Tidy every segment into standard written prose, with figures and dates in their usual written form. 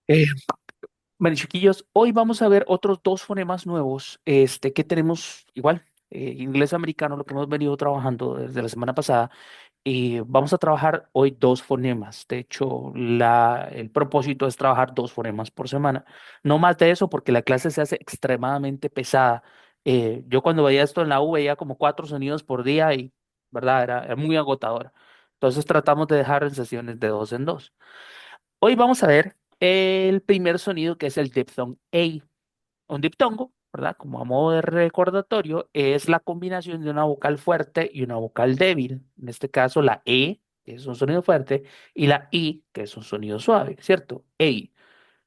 Eh, bueno, chiquillos, hoy vamos a ver otros dos fonemas nuevos, que tenemos igual, inglés americano, lo que hemos venido trabajando desde la semana pasada, y vamos a trabajar hoy dos fonemas. De hecho, el propósito es trabajar dos fonemas por semana. No más de eso, porque la clase se hace extremadamente pesada. Yo cuando veía esto en la U veía como cuatro sonidos por día y, ¿verdad? Era muy agotador. Entonces tratamos de dejar en sesiones de dos en dos. Hoy vamos a ver el primer sonido que es el diptongo A. Un diptongo, ¿verdad? Como a modo de recordatorio, es la combinación de una vocal fuerte y una vocal débil. En este caso, la E, que es un sonido fuerte, y la I, que es un sonido suave, ¿cierto? A.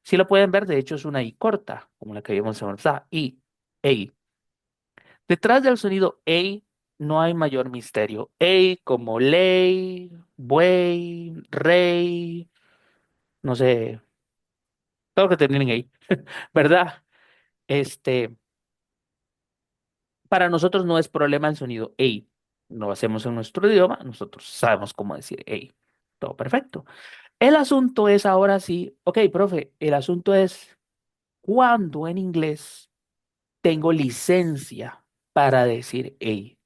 Si lo pueden ver, de hecho, es una I corta, como la que vimos en la I, A. Detrás del sonido A no hay mayor misterio. A como ley, buey, rey, no sé, todo lo que terminen ahí. ¿Verdad? Este, para nosotros no es problema el sonido ey. Lo hacemos en nuestro idioma, nosotros sabemos cómo decir ey. Todo perfecto. El asunto es ahora sí, ok, profe, el asunto es cuándo en inglés tengo licencia para decir ey.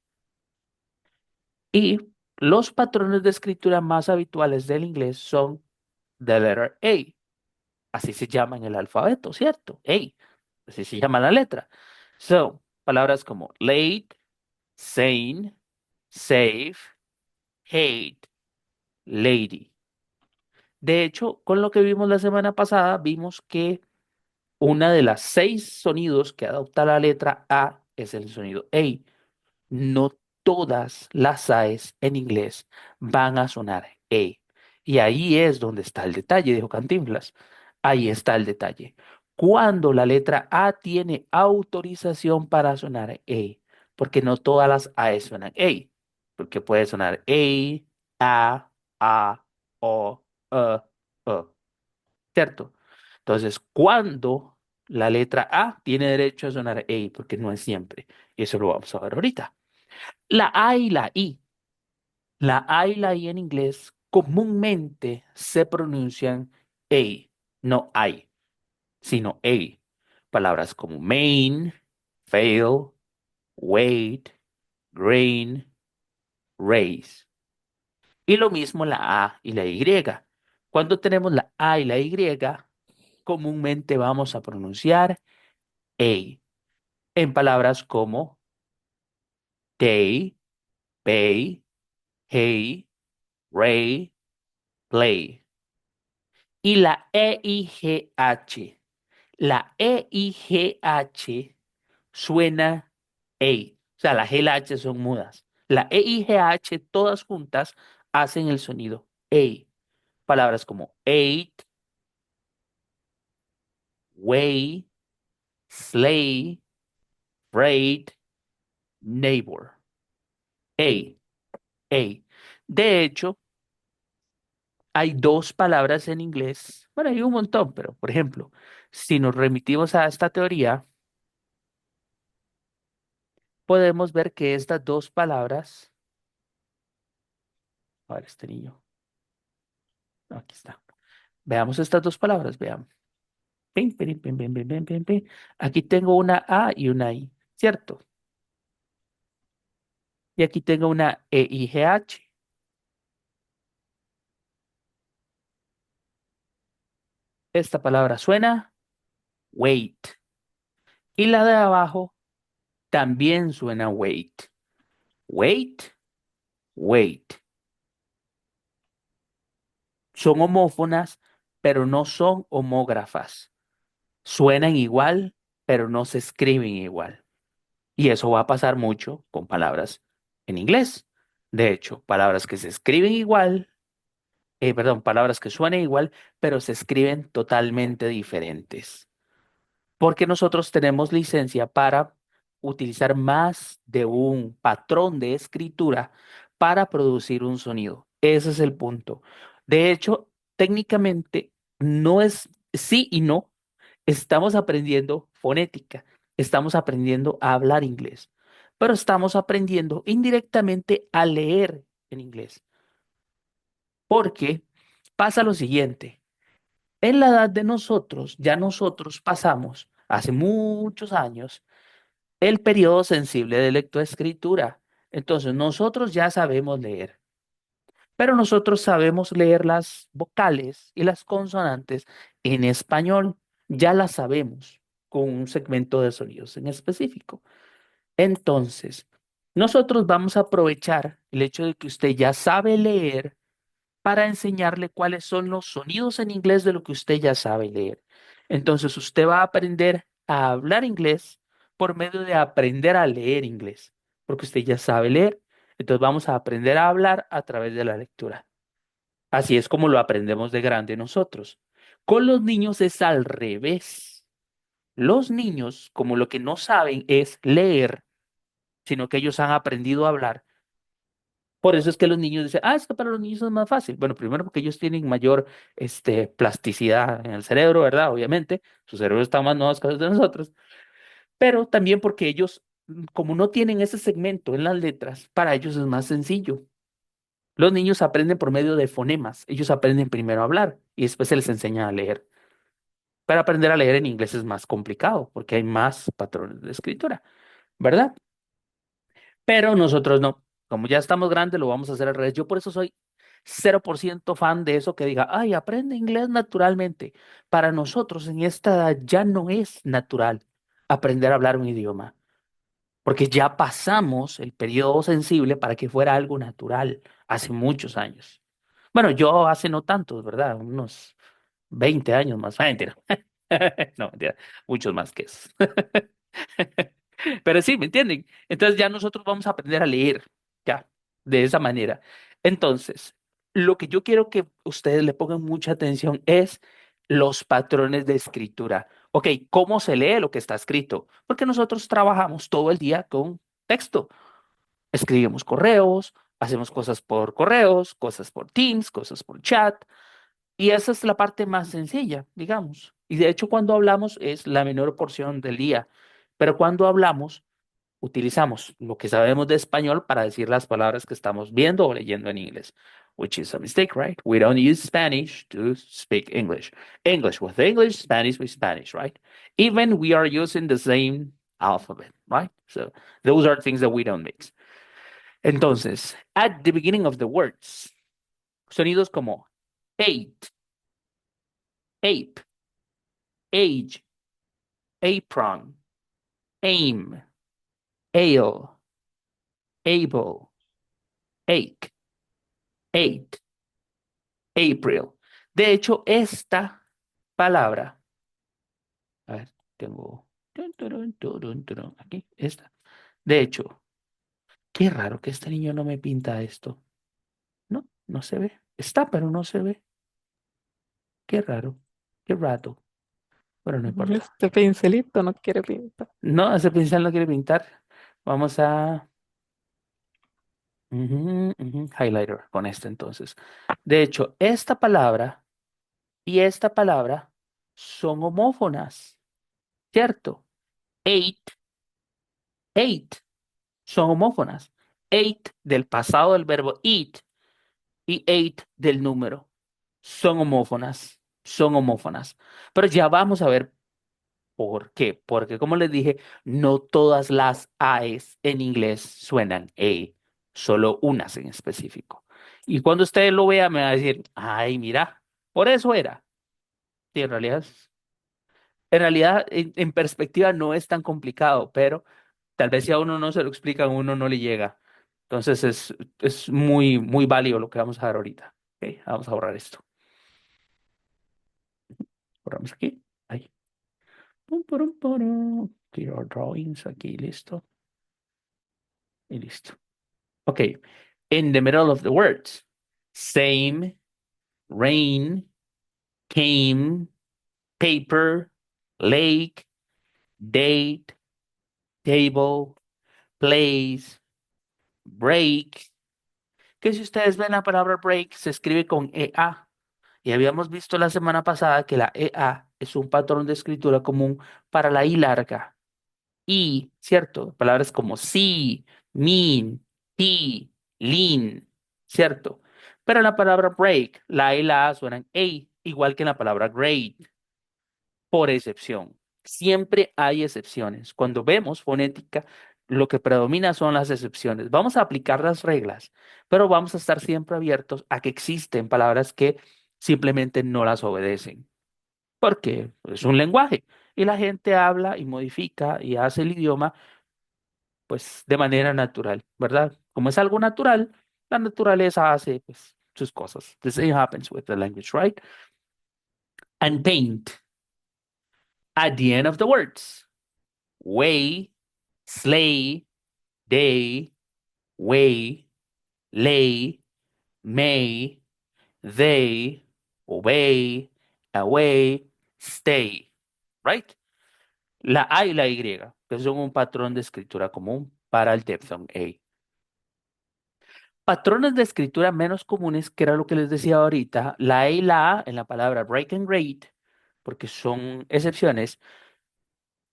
Y los patrones de escritura más habituales del inglés son the letter A. Así se llama en el alfabeto, ¿cierto? A. Así se llama la letra. So, palabras como late, sane, safe, hate, lady. De hecho, con lo que vimos la semana pasada, vimos que una de las seis sonidos que adopta la letra A es el sonido A. No todas las AES en inglés van a sonar E. Y ahí es donde está el detalle, dijo Cantinflas. Ahí está el detalle. Cuando la letra A tiene autorización para sonar E, porque no todas las AES suenan E, porque puede sonar E, A, O, O, ¿cierto? Entonces, cuando la letra A tiene derecho a sonar E, porque no es siempre. Y eso lo vamos a ver ahorita. La A y la I. La A y la I en inglés comúnmente se pronuncian A, no I, sino A. Palabras como main, fail, wait, grain, raise. Y lo mismo la A y la Y. Cuando tenemos la A y la Y, comúnmente vamos a pronunciar A en palabras como day, pay, hey, ray, play. Y la EIGH. La EIGH suena EI. O sea, la G y la H son mudas. La EIGH todas juntas hacen el sonido EI. Palabras como eight, way, slay, braid, neighbor. EI, EI. De hecho, hay dos palabras en inglés. Bueno, hay un montón, pero por ejemplo, si nos remitimos a esta teoría, podemos ver que estas dos palabras, a ver, este niño, no, aquí está. Veamos estas dos palabras, veamos. Pin, pin, pin, pin, pin, pin, pin, pin. Aquí tengo una A y una I, ¿cierto? Y aquí tengo una EIGH. Esta palabra suena wait. Y la de abajo también suena wait. Wait, wait. Son homófonas, pero no son homógrafas. Suenan igual, pero no se escriben igual. Y eso va a pasar mucho con palabras en inglés. De hecho, palabras que se escriben igual, perdón, palabras que suenan igual, pero se escriben totalmente diferentes. Porque nosotros tenemos licencia para utilizar más de un patrón de escritura para producir un sonido. Ese es el punto. De hecho, técnicamente no es sí y no. Estamos aprendiendo fonética, estamos aprendiendo a hablar inglés, pero estamos aprendiendo indirectamente a leer en inglés. Porque pasa lo siguiente. En la edad de nosotros, ya nosotros pasamos hace muchos años el periodo sensible de lectoescritura. Entonces, nosotros ya sabemos leer, pero nosotros sabemos leer las vocales y las consonantes en español. Ya las sabemos con un segmento de sonidos en específico. Entonces, nosotros vamos a aprovechar el hecho de que usted ya sabe leer para enseñarle cuáles son los sonidos en inglés de lo que usted ya sabe leer. Entonces, usted va a aprender a hablar inglés por medio de aprender a leer inglés, porque usted ya sabe leer. Entonces, vamos a aprender a hablar a través de la lectura. Así es como lo aprendemos de grande nosotros. Con los niños es al revés. Los niños, como lo que no saben es leer, sino que ellos han aprendido a hablar. Por eso es que los niños dicen, es que para los niños es más fácil. Bueno, primero porque ellos tienen mayor plasticidad en el cerebro, ¿verdad? Obviamente, su cerebro está más nuevos que los de nosotros, pero también porque ellos, como no tienen ese segmento en las letras, para ellos es más sencillo. Los niños aprenden por medio de fonemas. Ellos aprenden primero a hablar y después se les enseña a leer. Pero aprender a leer en inglés es más complicado porque hay más patrones de escritura, ¿verdad? Pero nosotros no. Como ya estamos grandes, lo vamos a hacer al revés. Yo por eso soy 0% fan de eso que diga, ay, aprende inglés naturalmente. Para nosotros en esta edad ya no es natural aprender a hablar un idioma, porque ya pasamos el periodo sensible para que fuera algo natural hace muchos años. Bueno, yo hace no tantos, ¿verdad? Unos 20 años más. Mentira. No, mentira. Muchos más que eso. Pero sí, ¿me entienden? Entonces ya nosotros vamos a aprender a leer, ya, de esa manera. Entonces, lo que yo quiero que ustedes le pongan mucha atención es los patrones de escritura. Ok, ¿cómo se lee lo que está escrito? Porque nosotros trabajamos todo el día con texto. Escribimos correos, hacemos cosas por correos, cosas por Teams, cosas por chat. Y esa es la parte más sencilla, digamos. Y de hecho, cuando hablamos es la menor porción del día. Pero cuando hablamos, utilizamos lo que sabemos de español para decir las palabras que estamos viendo o leyendo en inglés, which is a mistake, right? We don't use Spanish to speak English. English with English, Spanish with Spanish, right? Even we are using the same alphabet, right? So those are things that we don't mix. Entonces, at the beginning of the words, sonidos como ate, ape, age, apron, aim, ale, able, ache, ate, April. De hecho, esta palabra, a ver, tengo aquí, esta. De hecho, qué raro que este niño no me pinta esto. No, no se ve. Está, pero no se ve. Qué raro, qué rato. Pero no importa. Este pincelito no quiere pintar. No, ese pincel no quiere pintar. Vamos a highlighter con este entonces. De hecho, esta palabra y esta palabra son homófonas, ¿cierto? Eight, eight. Son homófonas. Eight del pasado del verbo eat y eight del número. Son homófonas. Son homófonas. Pero ya vamos a ver por qué. Porque como les dije, no todas las AES en inglés suenan E, solo unas en específico. Y cuando usted lo vea, me va a decir, ay, mira, por eso era. Sí, en realidad, en perspectiva no es tan complicado, pero tal vez si a uno no se lo explica, a uno no le llega. Entonces es muy, muy válido lo que vamos a dar ahorita. Ok, vamos a borrar esto. Borramos aquí. Ahí. Pum, purum, purum. Clear drawings. Aquí, listo. Y listo. Ok. In the middle of the words. Same, rain, came, paper, lake, date, table, place, break. Que si ustedes ven la palabra break, se escribe con EA. Y habíamos visto la semana pasada que la EA es un patrón de escritura común para la I larga. Y, ¿cierto? Palabras como sí, mean, ti, lean, ¿cierto? Pero la palabra break, la E y la A suenan A. igual que en la palabra great, por excepción. Siempre hay excepciones. Cuando vemos fonética, lo que predomina son las excepciones. Vamos a aplicar las reglas, pero vamos a estar siempre abiertos a que existen palabras que simplemente no las obedecen, porque es un lenguaje y la gente habla y modifica y hace el idioma pues de manera natural, ¿verdad? Como es algo natural, la naturaleza hace pues sus cosas. The same happens with the language, right? And paint at the end of the words. Way, slay, day, way, lay, may, they, obey, away, stay, right? La A y la Y, que son un patrón de escritura común para el diphthong A. Patrones de escritura menos comunes, que era lo que les decía ahorita, la E y la A en la palabra break and rate, porque son excepciones,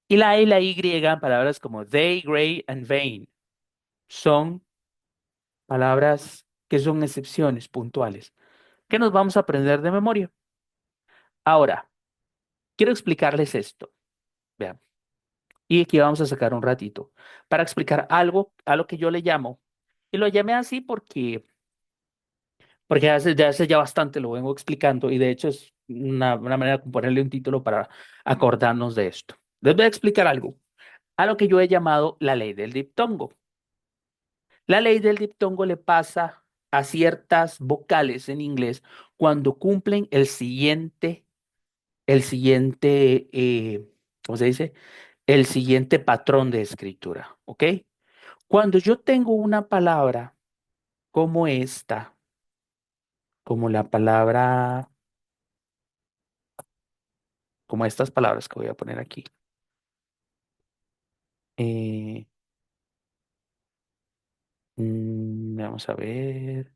y la E y la Y en palabras como they, gray and vain, son palabras que son excepciones puntuales, que nos vamos a aprender de memoria. Ahora, quiero explicarles esto, vean, y aquí vamos a sacar un ratito para explicar algo a lo que yo le llamo, y lo llamé así porque hace ya bastante lo vengo explicando y de hecho es una manera de ponerle un título para acordarnos de esto. Les voy a explicar algo, a lo que yo he llamado la ley del diptongo. La ley del diptongo le pasa a ciertas vocales en inglés cuando cumplen ¿cómo se dice? El siguiente patrón de escritura, ¿ok? Cuando yo tengo una palabra como esta, como la palabra, como estas palabras que voy a poner aquí, eh, vamos a ver,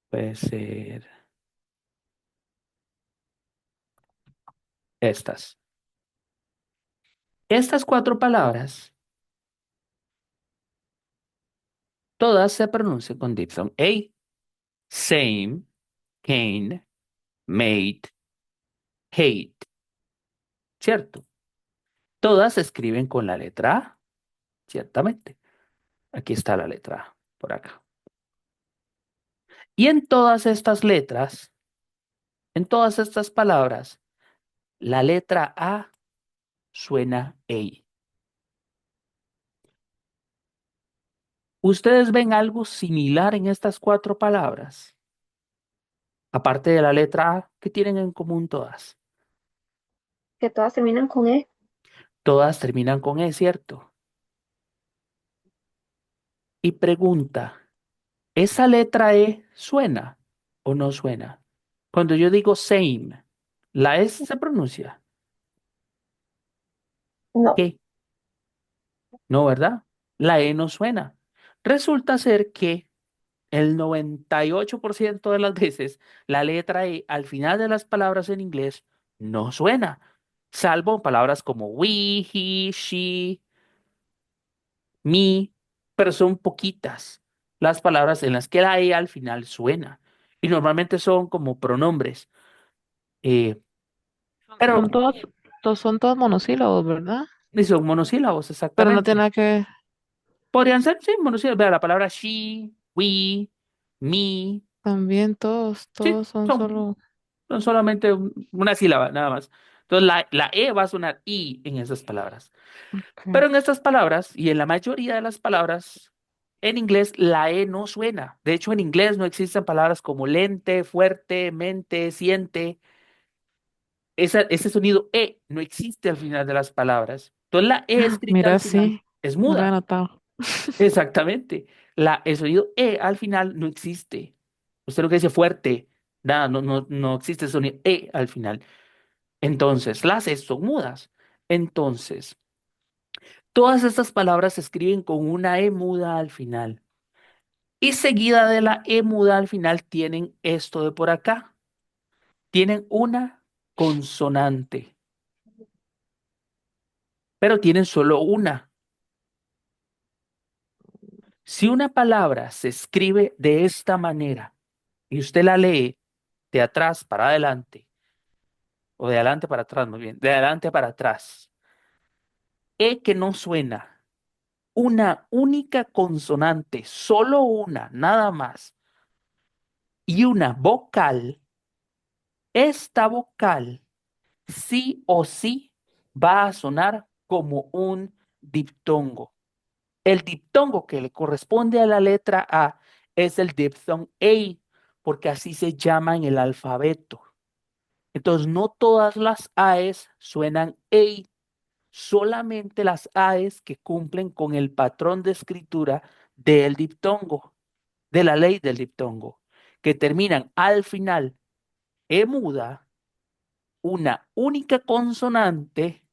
puede ser estas. Estas cuatro palabras, todas se pronuncian con dipton A. Same, cane, mate, hate, ¿cierto? Todas se escriben con la letra A, ciertamente. Aquí está la letra A, por acá. Y en todas estas letras, en todas estas palabras, la letra A suena A. ¿Ustedes ven algo similar en estas cuatro palabras? Aparte de la letra A, ¿qué tienen en común todas? Que todas terminan con E. Todas terminan con E, ¿cierto? Y pregunta, ¿esa letra E suena o no suena? Cuando yo digo same, la S se pronuncia. No, ¿Qué? No, ¿verdad? La E no suena. Resulta ser que el 98% de las veces la letra E al final de las palabras en inglés no suena, salvo palabras como we, he, she, me, pero son poquitas las palabras en las que la E al final suena. Y normalmente son como pronombres. eh, pero Son todos, son todos monosílabos, ¿verdad? ni son monosílabos Pero no tiene exactamente. nada que ver. Podrían ser, sí, monosílabos. Vea la palabra she, we, me. También todos, Sí, todos son son, solo. son solamente una sílaba, nada más. Entonces la E va a sonar I en esas palabras. Ok. Pero en estas palabras y en la mayoría de las palabras, en inglés la E no suena. De hecho, en inglés no existen palabras como lente, fuerte, mente, siente. Ese sonido E no existe al final de las palabras. Entonces la E escrita al Mira, final sí, es no lo he muda. notado. Exactamente. El sonido E al final no existe. Usted lo que dice fuerte, nada, no existe el sonido E al final. Entonces, las E son mudas. Entonces, todas estas palabras se escriben con una E muda al final. Y seguida de la E muda al final tienen esto de por acá. Tienen una consonante, pero tienen solo una. Si una palabra se escribe de esta manera, y usted la lee de atrás para adelante, o de adelante para atrás, muy bien, de adelante para atrás, que no suena una única consonante, solo una, nada más, y una vocal, esta vocal sí o sí va a sonar como un diptongo. El diptongo que le corresponde a la letra A es el diptongo A, porque así se llama en el alfabeto. Entonces, no todas las AES suenan A, solamente las AES que cumplen con el patrón de escritura del diptongo, de la ley del diptongo, que terminan al final E muda, una única consonante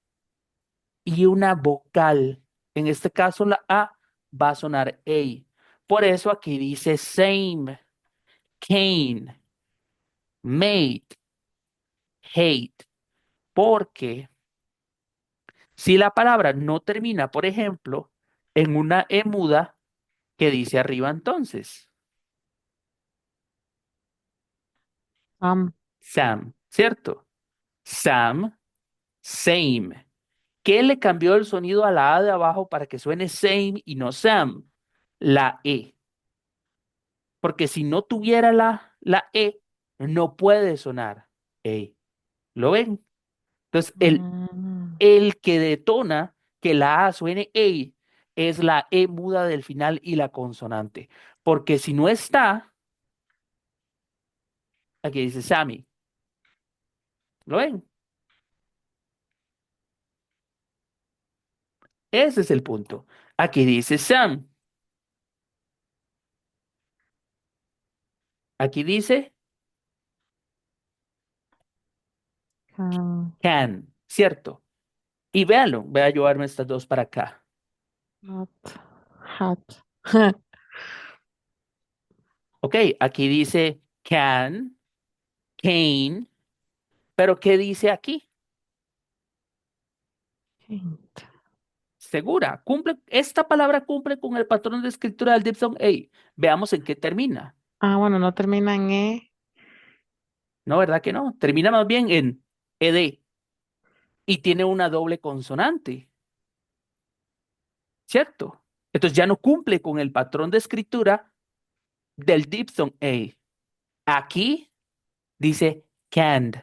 y una vocal. En este caso, la A va a sonar A. Por eso aquí dice same, cane, mate, hate, porque si la palabra no termina, por ejemplo, en una E muda, ¿qué dice arriba entonces? Am, Sam, ¿cierto? Sam, same. ¿Qué le cambió el sonido a la A de abajo para que suene same y no Sam? La E. Porque si no tuviera la E, no puede sonar E. ¿Lo ven? Entonces, mm, el que detona que la A suene E es la E muda del final y la consonante. Porque si no está, aquí dice Sammy. ¿Lo ven? Ese es el punto. Aquí dice Sam. Aquí dice can, can, ¿cierto? Y véanlo, voy a llevarme estas dos para acá. not, hat. Ok, aquí dice can, cane, pero ¿qué dice aquí? Can't. Segura, cumple, esta palabra cumple con el patrón de escritura del diptongo A. Veamos en qué termina. Ah, bueno, no termina en E. No, ¿verdad que no? Termina más bien en ed y tiene una doble consonante, ¿cierto? Entonces ya no cumple con el patrón de escritura del diptongo A. Aquí dice canned,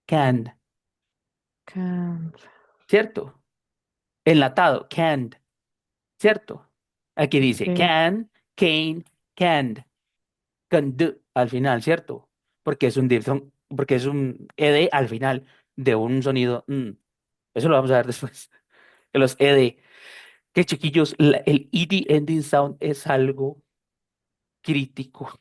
canned, Can't. ¿cierto? Enlatado, canned, ¿cierto? Aquí dice Sí. can, cane, canned, con d al final, ¿cierto? Porque es un diptongo, porque es un ed al final de un sonido. Eso lo vamos a ver después. Que los ed, que chiquillos, el ed ending sound es algo crítico,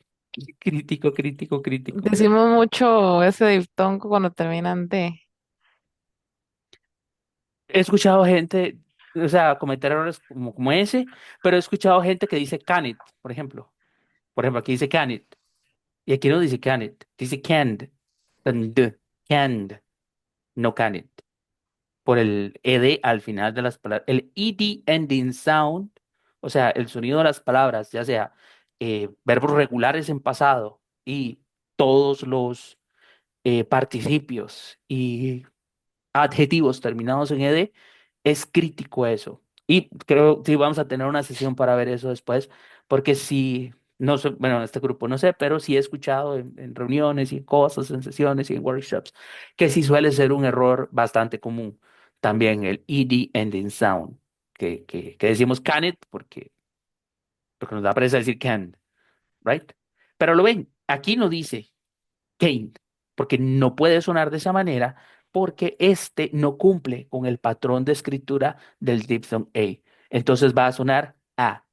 crítico, crítico, crítico. Decimos mucho ese diptongo cuando terminan de. He escuchado gente, o sea, cometer errores como ese, pero he escuchado gente que dice can it, por ejemplo. Por ejemplo, aquí dice can it, y aquí no dice can it, dice canned, con d, canned, no can it, por el ed al final de las palabras. El ed ending sound, o sea, el sonido de las palabras, ya sea verbos regulares en pasado y todos los participios y adjetivos terminados en ed, es crítico eso. Y creo que sí vamos a tener una sesión para ver eso después, porque sí, no sé, bueno, en este grupo no sé, pero sí he escuchado en reuniones y en cosas, en sesiones y en workshops, que sí suele ser un error bastante común. También el ed ending sound, que decimos can it porque nos da presa decir can, right? Pero lo ven, aquí no dice Kane, porque no puede sonar de esa manera, porque este no cumple con el patrón de escritura del diphthong A. Entonces va a sonar A,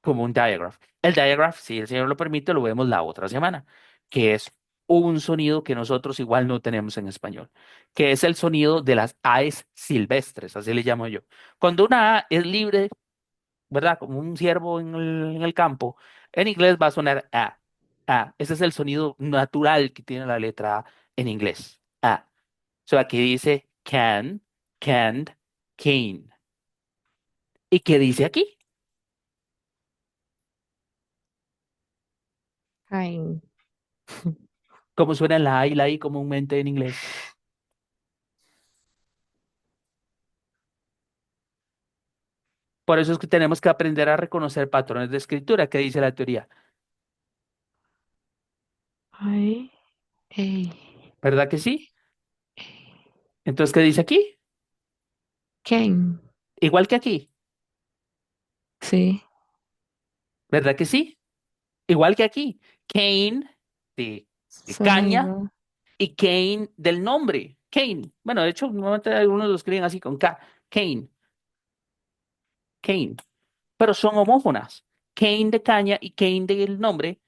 como un diagraph. El diagraph, si el señor lo permite, lo vemos la otra semana, que es un sonido que nosotros igual no tenemos en español, que es el sonido de las A's silvestres, así le llamo yo. Cuando una A es libre, ¿verdad? Como un ciervo en el campo, en inglés va a sonar A. A. Ese es el sonido natural que tiene la letra A en inglés. A. So aquí dice can, canned, cane. ¿Y qué dice aquí? Kind. ¿Cómo suena la A y la I comúnmente en inglés? Por eso es que tenemos que aprender a reconocer patrones de escritura, que dice la teoría. Ay, ey, ¿Verdad que sí? Entonces, ¿qué dice aquí? Kane. Igual que aquí. Sí, ¿Verdad que sí? Igual que aquí. Cane de, de suena caña igual. y Kane del nombre. Kane. Bueno, de hecho, normalmente algunos lo escriben así con K. Kane. Kane. Pero son homófonas. Kane de caña y Kane del nombre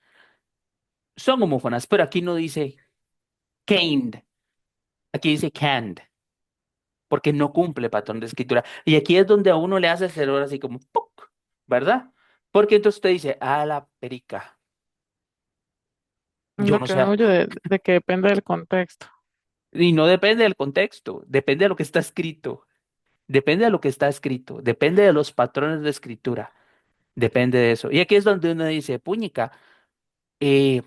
son homófonas, pero aquí no dice caned, aquí dice canned, porque no cumple patrón de escritura. Y aquí es donde a uno le hace el cerebro así como ¡puc! ¿Verdad? Porque entonces usted dice, a la perica. Yo Lo no que sé, veo yo de que depende del contexto. y no depende del contexto, depende de lo que está escrito, depende de lo que está escrito, depende de los patrones de escritura, depende de eso. Y aquí es donde uno dice, puñica, eh,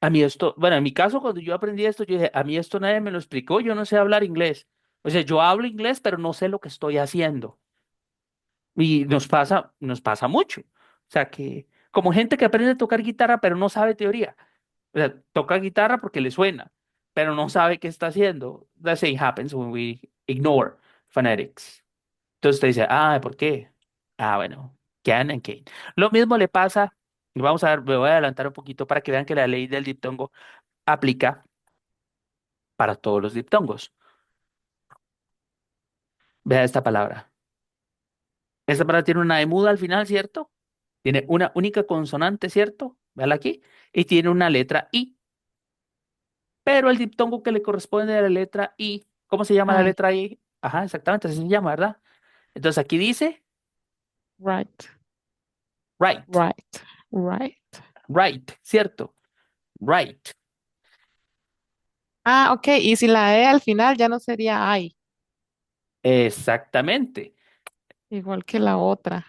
a mí esto, bueno, en mi caso, cuando yo aprendí esto, yo dije, a mí esto nadie me lo explicó, yo no sé hablar inglés. O sea, yo hablo inglés, pero no sé lo que estoy haciendo. Y nos pasa mucho. O sea, que como gente que aprende a tocar guitarra, pero no sabe teoría. O sea, toca guitarra porque le suena, pero no sabe qué está haciendo. That same happens when we ignore phonetics. Entonces te dice, ah, ¿por qué? Ah, bueno, can and can't. Lo mismo le pasa, y vamos a ver, me voy a adelantar un poquito para que vean que la ley del diptongo aplica para todos los diptongos. Vea esta palabra. Esta palabra tiene una E muda al final, ¿cierto? Tiene una única consonante, ¿cierto? Véala aquí. Y tiene una letra I. Pero el diptongo que le corresponde a la letra I, ¿cómo se llama la Ay, letra I? Ajá, exactamente, así se llama, ¿verdad? Entonces aquí dice right, right, right, right. right, ¿cierto? Right. Ah, ok. Y si la E al final ya no sería ay, Exactamente. igual que la otra.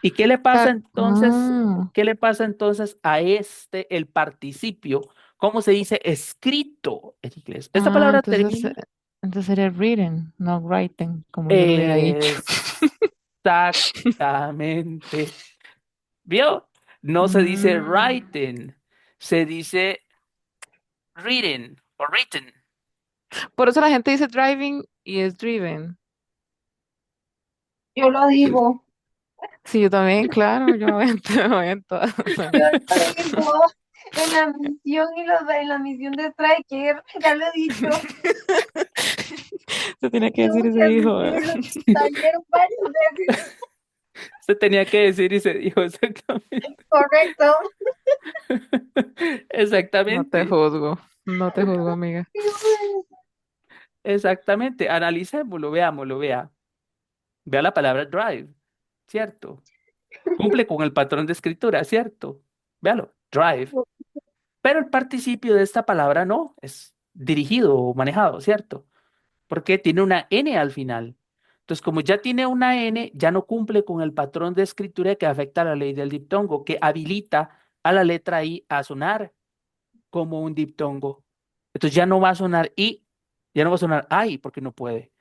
¿Y qué le pasa entonces? Ah, ¿Qué le pasa entonces a el participio? ¿Cómo se dice escrito en inglés? Esta ah, palabra termina. entonces sería reading, no writing, como yo lo hubiera dicho. Exactamente. ¿Vio? No se dice Mm, writing, se dice reading o written. Por eso la gente dice driving y es driven. Yo lo digo, Sí, yo también, claro, yo me voy en todas. yo lo digo en la misión en la misión de Striker, ya lo he dicho. Se tiene que Tengo decir y se que dijo. admitirlo, taller varias veces. Se tenía que decir y se dijo exactamente. Correcto. No te Exactamente, juzgo, no te juzgo, amiga. exactamente. Analicémoslo, veámoslo, vea. Vea la palabra drive, ¿cierto? Cumple con el patrón de escritura, ¿cierto? Véalo, drive. Pero el participio de esta palabra no, es dirigido o manejado, ¿cierto? Porque tiene una N al final. Entonces, como ya tiene una N, ya no cumple con el patrón de escritura que afecta a la ley del diptongo, que habilita a la letra I a sonar como un diptongo. Entonces ya no va a sonar I, ya no va a sonar I porque no puede.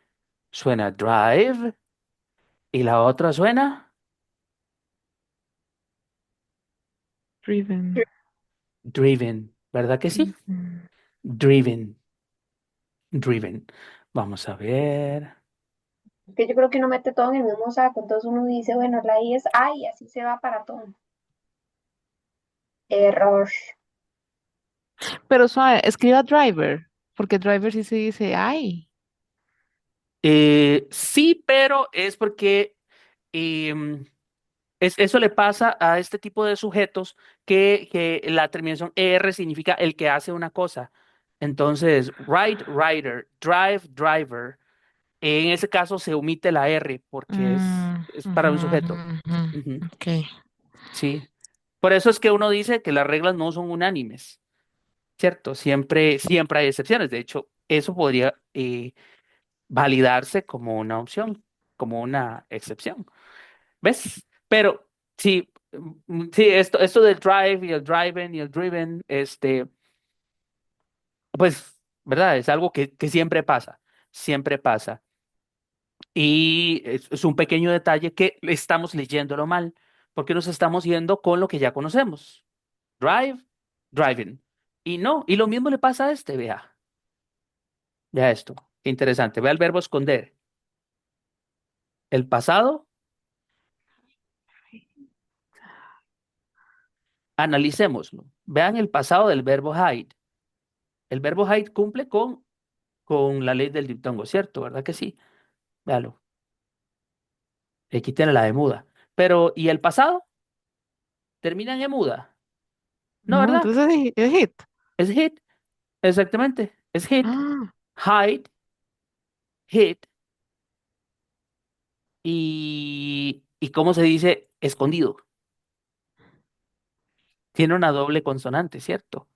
Suena drive y la otra suena Driven, driven, ¿verdad que sí? driven. Driven, driven. Vamos a ver. Que yo creo que uno mete todo en el mismo saco, entonces uno dice, bueno, la I es A y así se va para todo. Error. Pero suave, escriba driver, porque driver sí se dice ay. Sí, pero es porque eso le pasa a este tipo de sujetos que la terminación ER significa el que hace una cosa. Entonces, ride, rider, drive, driver. En ese caso se omite la R porque es para un sujeto. Ujú. Ujú, Ok, sí. Por eso es que uno dice que las reglas no son unánimes, ¿cierto? Siempre, siempre hay excepciones. De hecho, eso podría validarse como una opción, como una excepción. ¿Ves? Pero sí, Sí, esto del drive y el driving y el driven, pues, ¿verdad? Es algo que siempre pasa, siempre pasa. Y es un pequeño detalle que estamos leyéndolo mal, porque nos estamos yendo con lo que ya conocemos. Drive, driving. Y no, y lo mismo le pasa a vea. Vea esto, qué interesante. Vea el verbo esconder. El pasado, analicémoslo. Vean el pasado del verbo hide. El verbo hide cumple con la ley del diptongo, ¿cierto? ¿Verdad que sí? Véalo. Aquí tiene la de muda. Pero, ¿y el pasado? ¿Termina en muda? No, No, ¿verdad? entonces es hit. Es hit, exactamente. Es hit, Ah, hide, hit y ¿cómo se dice? Escondido. Tiene una doble consonante, ¿cierto?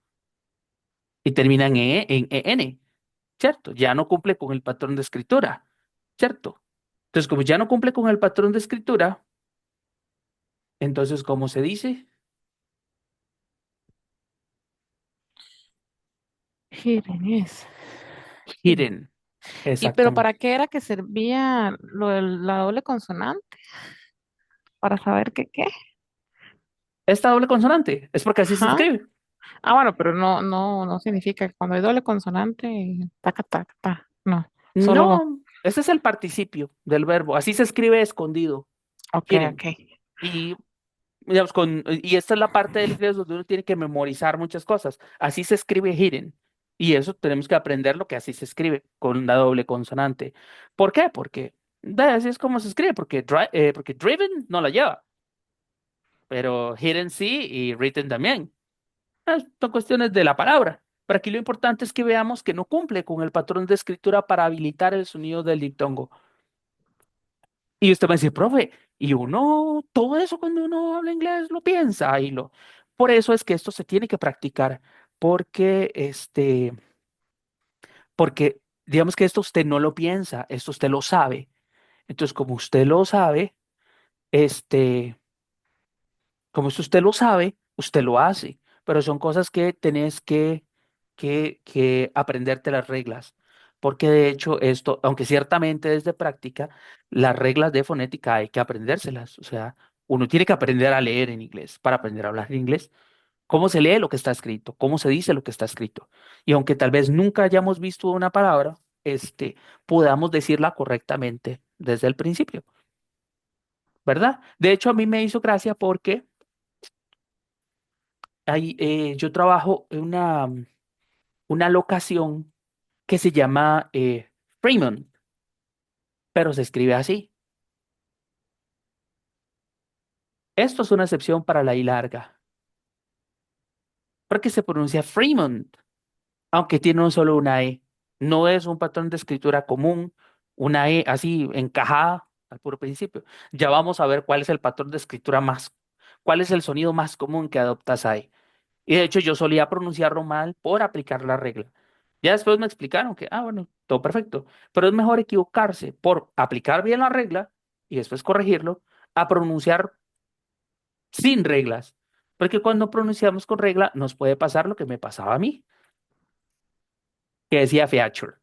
Y termina en en, ¿cierto? Ya no cumple con el patrón de escritura, ¿cierto? Entonces, como ya no cumple con el patrón de escritura, entonces, ¿cómo se dice? hidden es. Hidden, ¿Y pero exactamente. para qué era que servía lo de la doble consonante? Para saber qué. Esta doble consonante es porque así se Ajá. escribe. Ah, bueno, pero no significa que cuando hay doble consonante, taca, taca, ta. No, solo, No, ese es el participio del verbo. Así se escribe escondido, ok, ok. hidden. Y, digamos, y esta es la parte del inglés donde uno tiene que memorizar muchas cosas. Así se escribe hidden. Y eso tenemos que aprender lo que así se escribe, con la doble consonante. ¿Por qué? Porque así es como se escribe, porque driven no la lleva, pero hidden sí y written también. Son cuestiones de la palabra. Pero aquí lo importante es que veamos que no cumple con el patrón de escritura para habilitar el sonido del diptongo. Y usted me dice, profe, y uno, todo eso cuando uno habla inglés lo piensa y lo. Por eso es que esto se tiene que practicar, porque porque digamos que esto usted no lo piensa, esto usted lo sabe. Entonces, como usted lo sabe, este, como eso usted lo sabe, usted lo hace. Pero son cosas que tenés que aprenderte las reglas. Porque de hecho, esto, aunque ciertamente es de práctica, las reglas de fonética hay que aprendérselas. O sea, uno tiene que aprender a leer en inglés para aprender a hablar en inglés. Cómo se lee lo que está escrito, cómo se dice lo que está escrito. Y aunque tal vez nunca hayamos visto una palabra, podamos decirla correctamente desde el principio, ¿verdad? De hecho, a mí me hizo gracia porque yo trabajo en una locación que se llama Fremont, pero se escribe así. Esto es una excepción para la I larga, porque se pronuncia Fremont, aunque tiene un solo una E. No es un patrón de escritura común, una E así encajada al puro principio. Ya vamos a ver cuál es el patrón de escritura cuál es el sonido más común que adoptas ahí. Y de hecho yo solía pronunciarlo mal por aplicar la regla. Ya después me explicaron que, bueno, todo perfecto. Pero es mejor equivocarse por aplicar bien la regla y después corregirlo a pronunciar sin reglas. Porque cuando pronunciamos con regla nos puede pasar lo que me pasaba a mí, que decía feature.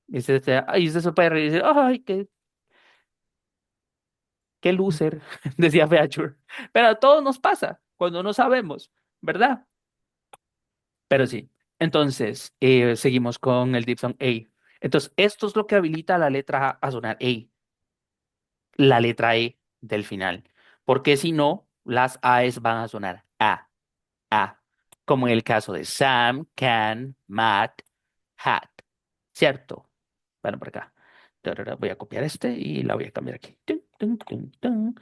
Y usted se puede reír y decir, ay, qué loser, decía feature. Pero a todos nos pasa cuando no sabemos, ¿verdad? Pero sí. Entonces, seguimos con el diphthong A. Entonces, esto es lo que habilita a la letra A a sonar A, la letra E del final. Porque si no, las AES van a sonar A, como en el caso de Sam, can, Matt, hat, ¿cierto? Bueno, por acá. Tarara, voy a copiar y la voy a cambiar aquí. Tun, tun, tun, tun.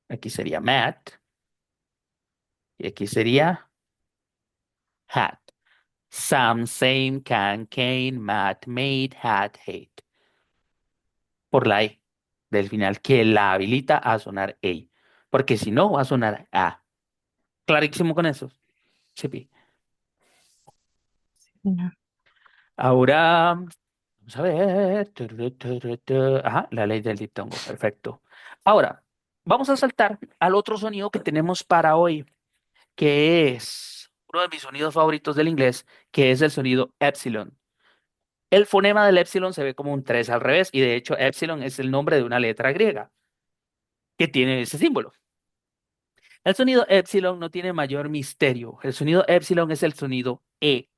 Aquí sería Matt y aquí sería hat. Sam, same, can, cane, Matt, made, hat, hate. Por la E del final que la habilita a sonar E. Porque si no, va a sonar A. Clarísimo con eso. Sí, pi. Señor. Ahora, vamos a ver. Ajá, la ley del diptongo. Perfecto. Ahora, Vamos a saltar al otro sonido que tenemos para hoy, que es uno de mis sonidos favoritos del inglés, que es el sonido epsilon. El fonema del epsilon se ve como un 3 al revés, y de hecho epsilon es el nombre de una letra griega que tiene ese símbolo. El sonido epsilon no tiene mayor misterio. El sonido epsilon es el sonido E,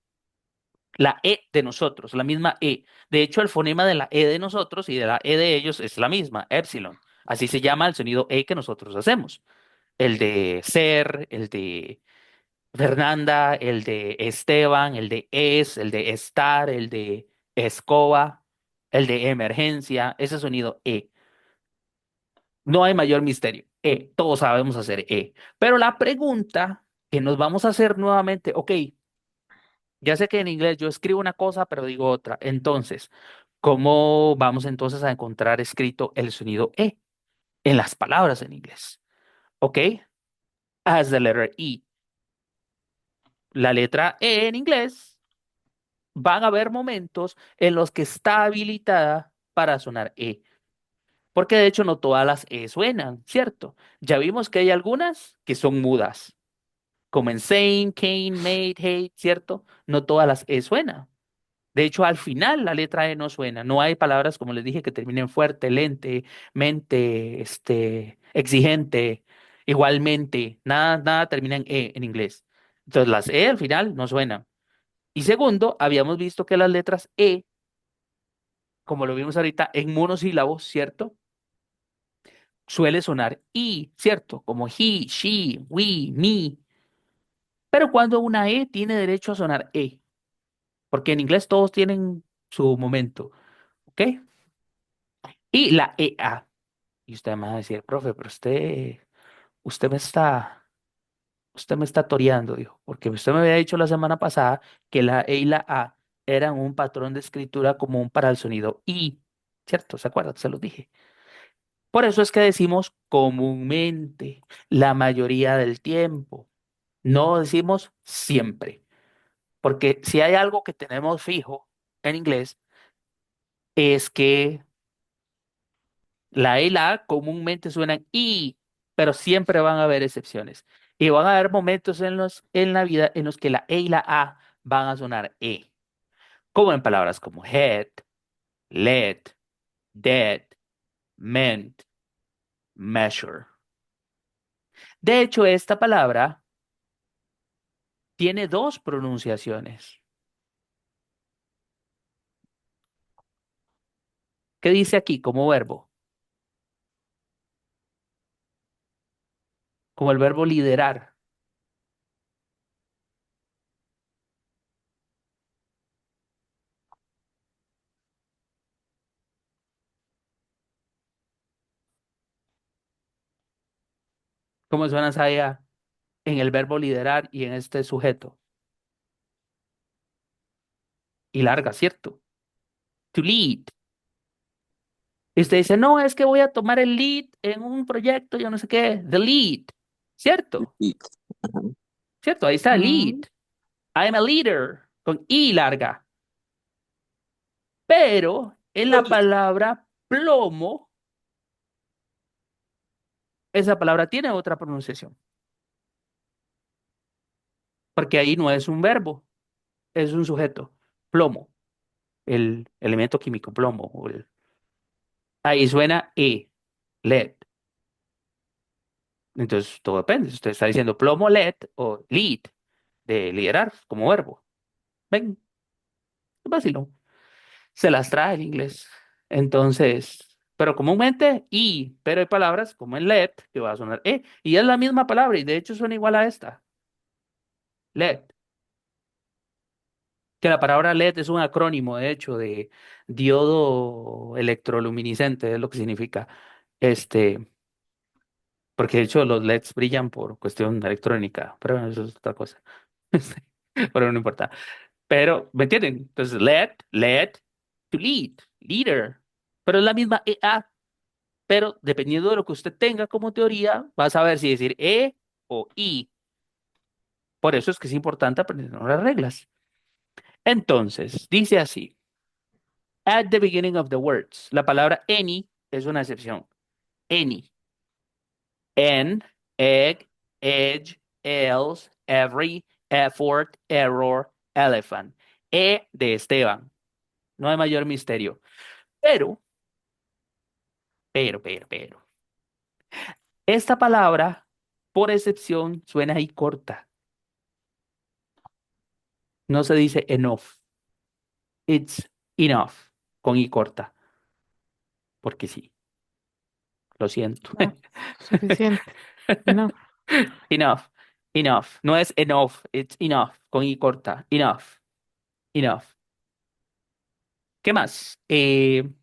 la E de nosotros, la misma E. De hecho, el fonema de la E de nosotros y de la E de ellos es la misma, epsilon. Así se llama el sonido E que nosotros hacemos. El de ser, el de Fernanda, el de Esteban, el de el de estar, el de escoba, el de emergencia, ese sonido E. No hay mayor misterio. Todos sabemos hacer E. Pero la pregunta que nos vamos a hacer nuevamente, ok, ya sé que en inglés yo escribo una cosa, pero digo otra. Entonces, ¿cómo vamos entonces a encontrar escrito el sonido E en las palabras en inglés? Ok, as the letter E. La letra E en inglés van a haber momentos en los que está habilitada para sonar E. Porque de hecho no todas las E suenan, ¿cierto? Ya vimos que hay algunas que son mudas, como en sane, cane, made, hate, ¿cierto? No todas las E suenan. De hecho, al final la letra E no suena. No hay palabras, como les dije, que terminen fuerte, lente, mente, exigente, igualmente. Nada termina en E en inglés. Entonces las E al final no suenan. Y segundo, habíamos visto que las letras E, como lo vimos ahorita, en monosílabos, ¿cierto? Suele sonar I, ¿cierto? Como he, she, we, me. Pero cuando una E tiene derecho a sonar E, porque en inglés todos tienen su momento, ¿ok? Y la EA. Y usted me va a decir, profe, pero usted me está, usted me está toreando, dijo, porque usted me había dicho la semana pasada que la E y la A eran un patrón de escritura común para el sonido I, ¿cierto? ¿Se acuerdan? Se los dije. Por eso es que decimos comúnmente, la mayoría del tiempo. No decimos siempre, porque si hay algo que tenemos fijo en inglés, es que la E y la A comúnmente suenan I, pero siempre van a haber excepciones. Y van a haber momentos en la vida en los que la E y la A van a sonar E, como en palabras como head, let, dead, meant, measure. De hecho, esta palabra tiene dos pronunciaciones. ¿Qué dice aquí como verbo? Como el verbo liderar. ¿Cómo suena esa idea en el verbo liderar y en este sujeto? Y larga, ¿cierto? To lead. Y usted dice, no, es que voy a tomar el lead en un proyecto, yo no sé qué, the lead, ¿cierto? Y, ajá. ¿Cierto? Ahí está, lead. Mm, I'm a leader, con I larga. Pero en la palabra plomo, esa palabra tiene otra pronunciación, porque ahí no es un verbo, es un sujeto, plomo, el elemento químico, plomo. Ahí suena E, lead. Entonces, todo depende. Si usted está diciendo plomo, lead o lead, de liderar como verbo. Ven, vacilo. Se las trae el inglés. Entonces, pero comúnmente y, pero hay palabras como en let que va a sonar e, y es la misma palabra y de hecho suena igual a esta, let, que la palabra LED es un acrónimo de hecho de diodo electroluminiscente, es lo que significa. Este, porque de hecho los LEDs brillan por cuestión electrónica, pero bueno, eso es otra cosa. Pero no importa. Pero, ¿me entienden? Entonces, let, to lead, leader. Pero es la misma EA. Pero dependiendo de lo que usted tenga como teoría, va a saber si decir E o I. Por eso es que es importante aprender las reglas. Entonces, dice así, at the beginning of the words. La palabra any es una excepción. Any. En, egg, edge, else, every, effort, error, elephant. E de Esteban. No hay mayor misterio. Pero, pero. Esta palabra, por excepción, suena ahí corta. No se dice enough. It's enough. Con I corta. Porque sí. Lo siento. No, suficiente. No, Enough. Enough. No es enough. It's enough. Con I corta. Enough. Enough. ¿Qué más? In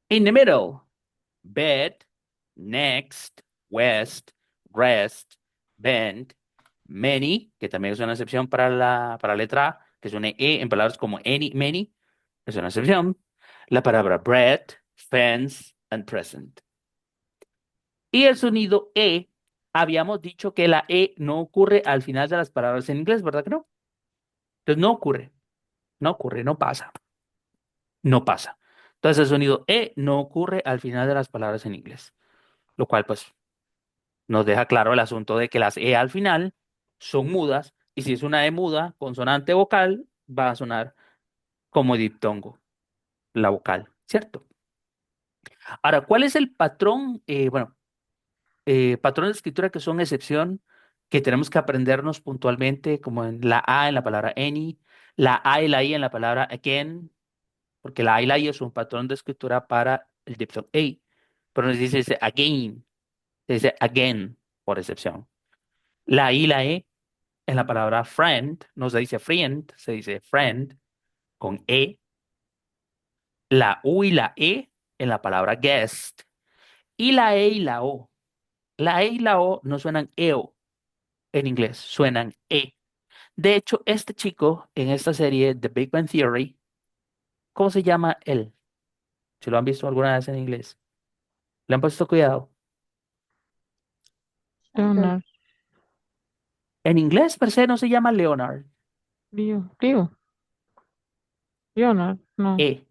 the middle. Bed, next, west, rest, bend, many, que también es una excepción para la letra A, que es una E en palabras como any, many, es una excepción. La palabra bread, fence, and present. Y el sonido E, habíamos dicho que la E no ocurre al final de las palabras en inglés, ¿verdad que no? Entonces no ocurre, no pasa, no pasa. Entonces el sonido E no ocurre al final de las palabras en inglés, lo cual pues nos deja claro el asunto de que las E al final son mudas y si es una E muda, consonante vocal, va a sonar como diptongo, la vocal, ¿cierto? Ahora, ¿cuál es el patrón? Bueno, patrón de escritura que son excepción, que tenemos que aprendernos puntualmente, como en la A en la palabra any, la A y la I en la palabra again, porque la A y la I es un patrón de escritura para el diptongo A, pero no se dice again, se dice again por excepción. La I y la E en la palabra friend, no se dice friend, se dice friend con E. La U y la E en la palabra guest. Y la E y la O. La E y la O no suenan EO en inglés, suenan E. De hecho, este chico en esta serie The Big Bang Theory, ¿cómo se llama él? Si lo han visto alguna vez en inglés. ¿Le han puesto cuidado? Leonard, En inglés, per se, no se llama Leonard. Leonard, no, E.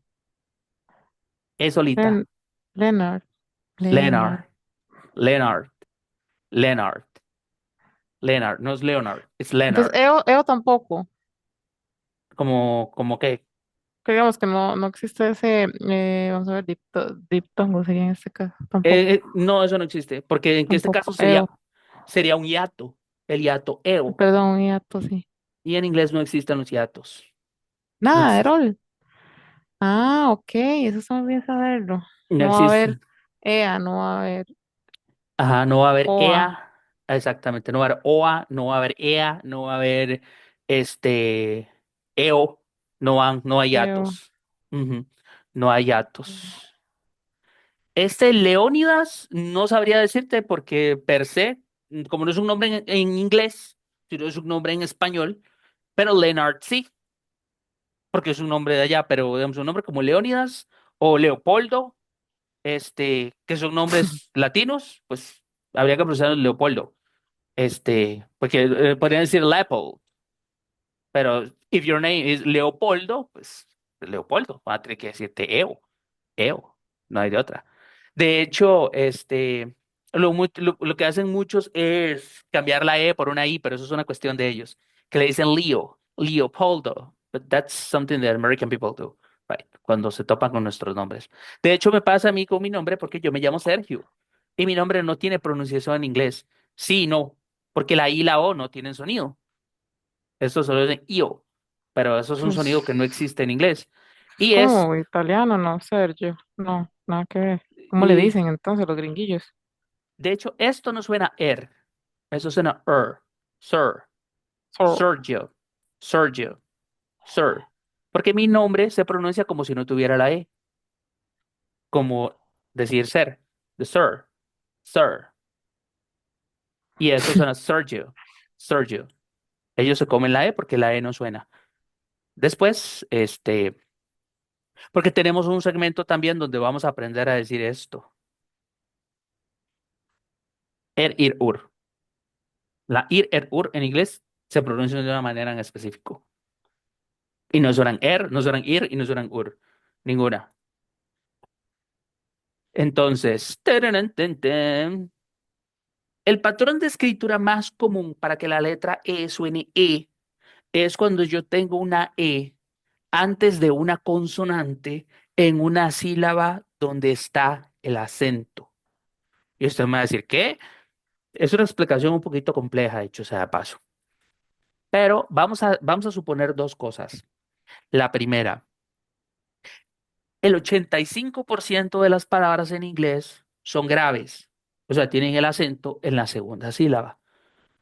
E solita. Leonard, Leonard. Leonard. Leonard. Leonard. Leonard. No es Leonard, es Entonces, Leonard. EO tampoco, Como que que digamos que no existe ese, vamos a ver, diptongo sería en este caso, tampoco, No, eso no existe, porque en que este caso tampoco EO, sería un hiato, el hiato eo, perdón, hiato, sí. y en inglés no existen los hiatos, no Nada, existen, Erol. Ah, ok, eso está muy bien saberlo. no No va a haber existen. EA, no va a haber Ajá, no va a haber OA, ea, exactamente, no va a haber oa, no va a haber ea, no va a haber este eo, no hay EO. hiatos. Ujú, no hay hiatos. Este Leónidas no sabría decirte porque per se, como no es un nombre en inglés, sino es un nombre en español, pero Leonard sí, porque es un nombre de allá, pero digamos un nombre como Leónidas o Leopoldo, que son nombres latinos, pues habría que pronunciar Leopoldo, porque podrían decir Leopold, pero if your name is Leopoldo, pues Leopoldo, va a tener que decirte Eo, no hay de otra. De hecho, lo que hacen muchos es cambiar la E por una I, pero eso es una cuestión de ellos, que le dicen Leo, Leopoldo, but that's something that American people do, right? Cuando se topan con nuestros nombres. De hecho, me pasa a mí con mi nombre porque yo me llamo Sergio y mi nombre no tiene pronunciación en inglés. Sí, no, porque la I y la O no tienen sonido. Esto solo es en IO, pero eso es un Pues, sonido que no existe en inglés. es Y es, como italiano, ¿no, Sergio? No, nada que ver. ¿Cómo le y dicen entonces los gringuillos? de hecho, esto no suena eso suena sir, So, Sergio, Sergio, sir. Porque mi nombre se pronuncia como si no tuviera la E, como decir ser, the sir. Y eso suena Sergio, Sergio. Ellos se comen la E porque la E no suena. Después, porque tenemos un segmento también donde vamos a aprender a decir esto. Ir, ur. La ur en inglés se pronuncia de una manera en específico. Y no suenan no suenan ir y no suenan ur. Ninguna. Entonces, tararán, tan, tan. El patrón de escritura más común para que la letra E suene E es cuando yo tengo una E antes de una consonante en una sílaba donde está el acento. Y usted me va a decir, ¿qué? Es una explicación un poquito compleja, dicho sea de paso. Pero vamos a suponer dos cosas. La primera, el 85% de las palabras en inglés son graves, o sea, tienen el acento en la segunda sílaba.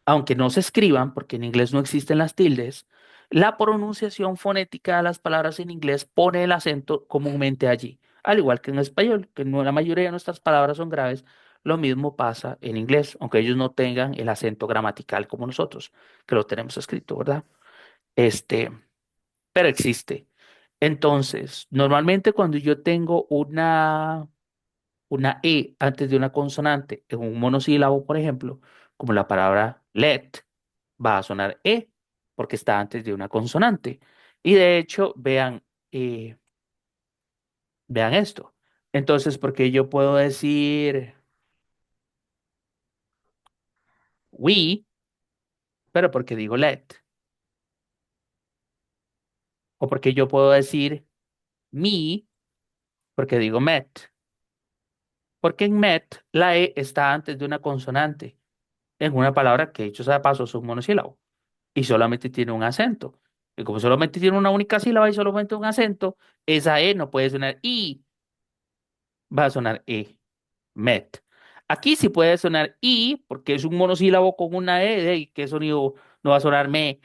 Aunque no se escriban, porque en inglés no existen las tildes, la pronunciación fonética de las palabras en inglés pone el acento comúnmente allí, al igual que en español, que no, la mayoría de nuestras palabras son graves. Lo mismo pasa en inglés, aunque ellos no tengan el acento gramatical como nosotros, que lo tenemos escrito, ¿verdad? Este, pero existe. Entonces, normalmente cuando yo tengo una E antes de una consonante en un monosílabo, por ejemplo, como la palabra let, va a sonar E porque está antes de una consonante. Y de hecho, vean esto. Entonces, porque yo puedo decir we, pero porque digo let. O porque yo puedo decir me, porque digo met. Porque en met la E está antes de una consonante en una palabra que, dicho sea de paso, es un monosílabo y solamente tiene un acento. Y como solamente tiene una única sílaba y solamente un acento, esa E no puede sonar I, va a sonar E, met. Aquí sí puede sonar I, porque es un monosílabo con una E, ¿y qué sonido no va a sonar me?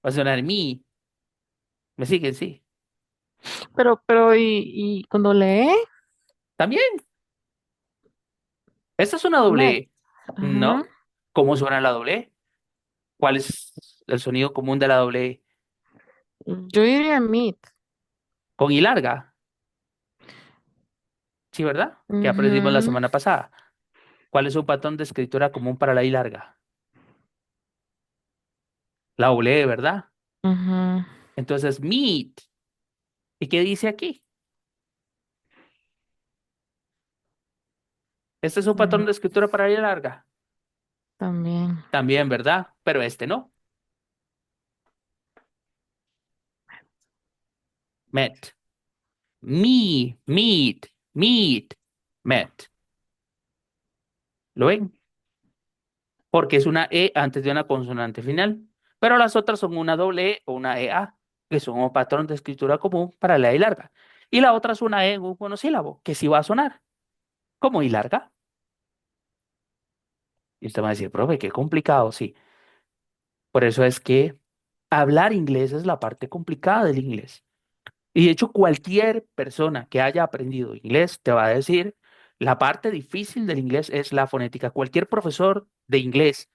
Va a sonar mi. ¿Me siguen? Sí. Pero, y cuando lee, También, esta es una doble met. E. Ajá. ¿No? ¿Cómo suena la doble E? ¿Cuál es el sonido común de la doble E? Yo diría meet. Con I larga, ¿sí, verdad? Que aprendimos la Ujú, semana pasada. ¿Cuál es un patrón de escritura común para la I larga? La doble E, ¿verdad? ujú, Entonces, meet. ¿Y qué dice aquí? Este es un mm, patrón de escritura para I larga. también. También, ¿verdad? Pero este no. Met. Me, meet, meet, met. ¿Lo ven? Porque es una E antes de una consonante final. Pero las otras son una doble E o una EA, que son un patrón de escritura común para la I larga. Y la otra es una E en un monosílabo, que sí va a sonar como I larga. Y usted me va a decir, profe, qué complicado, sí. Por eso es que hablar inglés es la parte complicada del inglés. Y de hecho, cualquier persona que haya aprendido inglés te va a decir, la parte difícil del inglés es la fonética. Cualquier profesor de inglés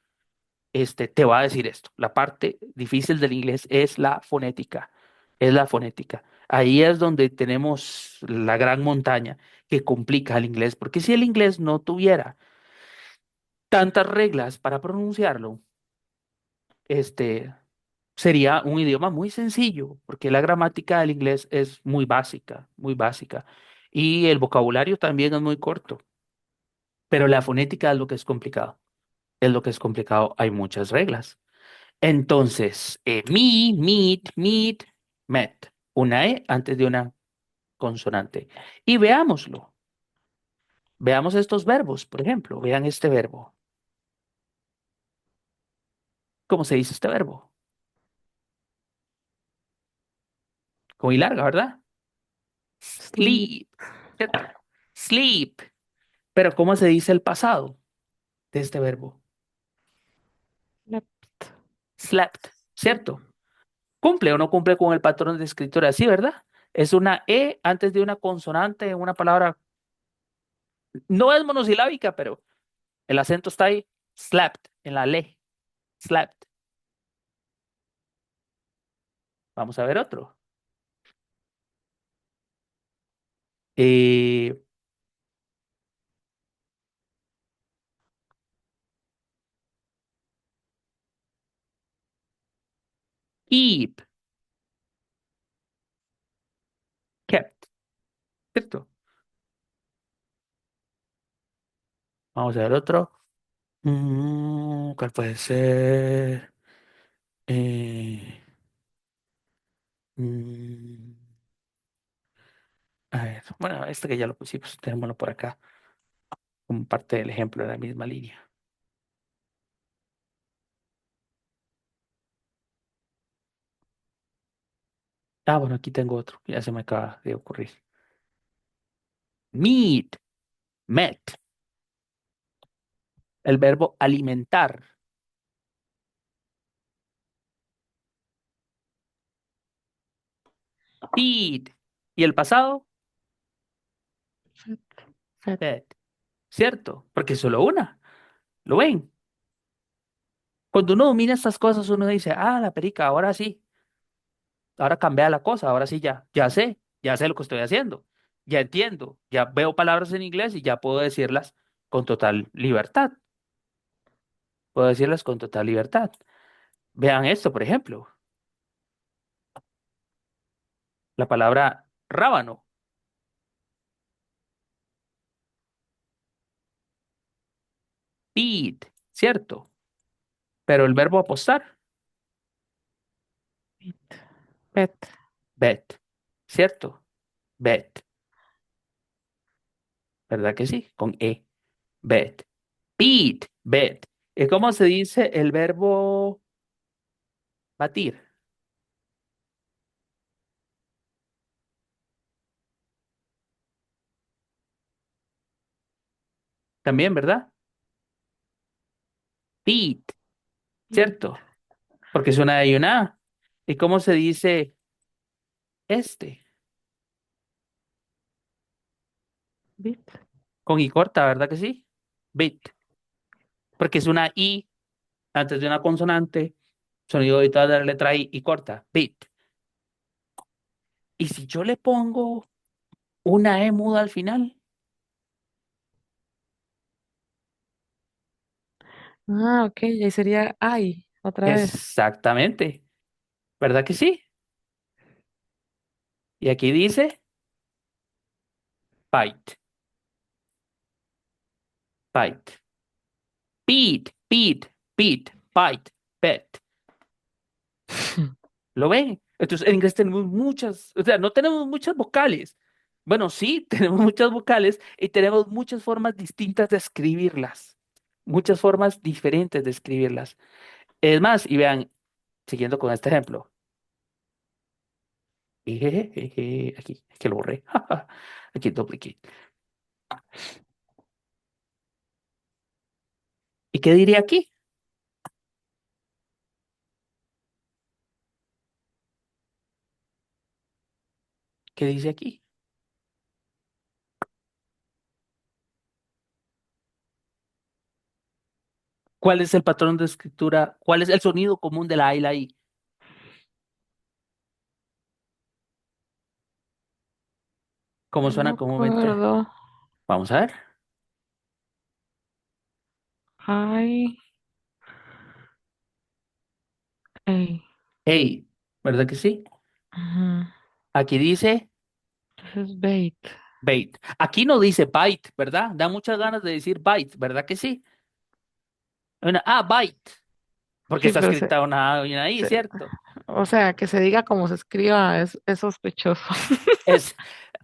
te va a decir esto. La parte difícil del inglés es la fonética. Es la fonética. Ahí es donde tenemos la gran montaña que complica el inglés. Porque si el inglés no tuviera tantas reglas para pronunciarlo, este, sería un idioma muy sencillo, porque la gramática del inglés es muy básica, muy básica. Y el vocabulario también es muy corto, pero la fonética es lo que es complicado. Es lo que es complicado, hay muchas reglas. Entonces, me, meet, meet, met. Una E antes de una consonante. Y veámoslo. Veamos estos verbos, por ejemplo. Vean este verbo. ¿Cómo se dice este verbo? Con I larga, ¿verdad? Sleep. Sleep, ¿cierto? Sleep. Pero ¿cómo se dice el pasado de este verbo? Slept. Slept, ¿cierto? ¿Cumple o no cumple con el patrón de escritura? Sí, ¿verdad? Es una E antes de una consonante en una palabra. No es monosilábica, pero el acento está ahí. Slept, en la le. Slept. Vamos a ver otro. Eh, keep, kept, ¿cierto? Vamos a ver otro. ¿Cuál puede ser? Eh, mm, a ver, bueno, este que ya lo pusimos, tenémoslo por acá, como parte del ejemplo de la misma línea. Ah, bueno, aquí tengo otro, ya se me acaba de ocurrir. Meet, met, el verbo alimentar. Feed. ¿Y el pasado? Fed, fed. Fed. ¿Cierto? Porque es solo una. ¿Lo ven? Cuando uno domina estas cosas, uno dice, ah, la perica, ahora sí, ahora cambia la cosa, ahora sí ya sé lo que estoy haciendo, ya entiendo, ya veo palabras en inglés y ya puedo decirlas con total libertad. Puedo decirlas con total libertad. Vean esto, por ejemplo, la palabra rábano, feed, ¿cierto? Pero el verbo apostar, Bit, bet. bet, ¿cierto? Bet, ¿verdad que sí? Con E, bet. Beat, bet. ¿Y cómo se dice el verbo batir? También, ¿verdad? Beat, Bit, ¿cierto? Porque es una A y una A. ¿Y cómo se dice este? bit. Con I corta, ¿verdad que sí? Bit. Porque es una I antes de una consonante, sonido habitual de la letra I corta. Bit. ¿Y si yo le pongo una E muda al final? Ah, ok, ahí sería ay, otra vez. Exactamente. ¿Verdad que sí? Y aquí dice bite, bite. Beat, beat, beat, bite, bet. ¿Lo ven? Entonces, en inglés tenemos muchas, o sea, no tenemos muchas vocales. Bueno, sí, tenemos muchas vocales y tenemos muchas formas distintas de escribirlas. Muchas formas diferentes de escribirlas. Es más, y vean, siguiendo con este ejemplo. Aquí, es que lo borré. Aquí duplicate. ¿Y qué diría aquí? ¿Qué dice aquí? ¿Cuál es el patrón de escritura? ¿Cuál es el sonido común de la A y la I? ¿Cómo No me suena comúnmente? acuerdo. Vamos a ver. Ay, ey. Hey, ¿verdad que sí? Ajá. Aquí dice Entonces, bait. bait. Aquí no dice bite, ¿verdad? Da muchas ganas de decir bite, ¿verdad que sí? Bite, porque Sí, está pero escrita una A y una I, se- ¿cierto? o sea, que se diga como se escriba es sospechoso. Es,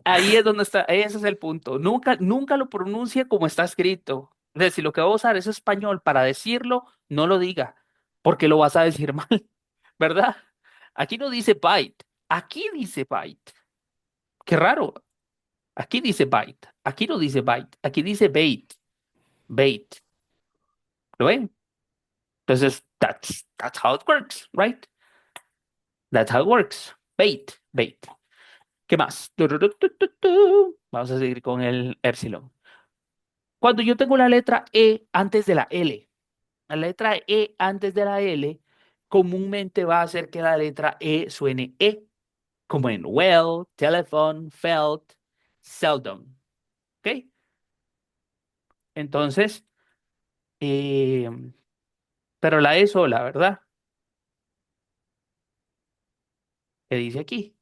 ahí es donde está, ese es el punto. Nunca, nunca lo pronuncie como está escrito. Es decir, lo que va a usar es español para decirlo, no lo diga, porque lo vas a decir mal, ¿verdad? Aquí no dice bite, aquí dice bite. Qué raro. Aquí dice bite, aquí no dice bite, aquí dice bait, bait. ¿Lo ven? Entonces, that's how it works, right? That's how it works. Bait, bait. ¿Qué más? Vamos a seguir con el epsilon. Cuando yo tengo la letra E antes de la L, la letra E antes de la L comúnmente va a hacer que la letra E suene E, como en well, telephone, felt, seldom. ¿Ok? Entonces, eh, pero la E sola, ¿verdad? ¿Qué dice aquí?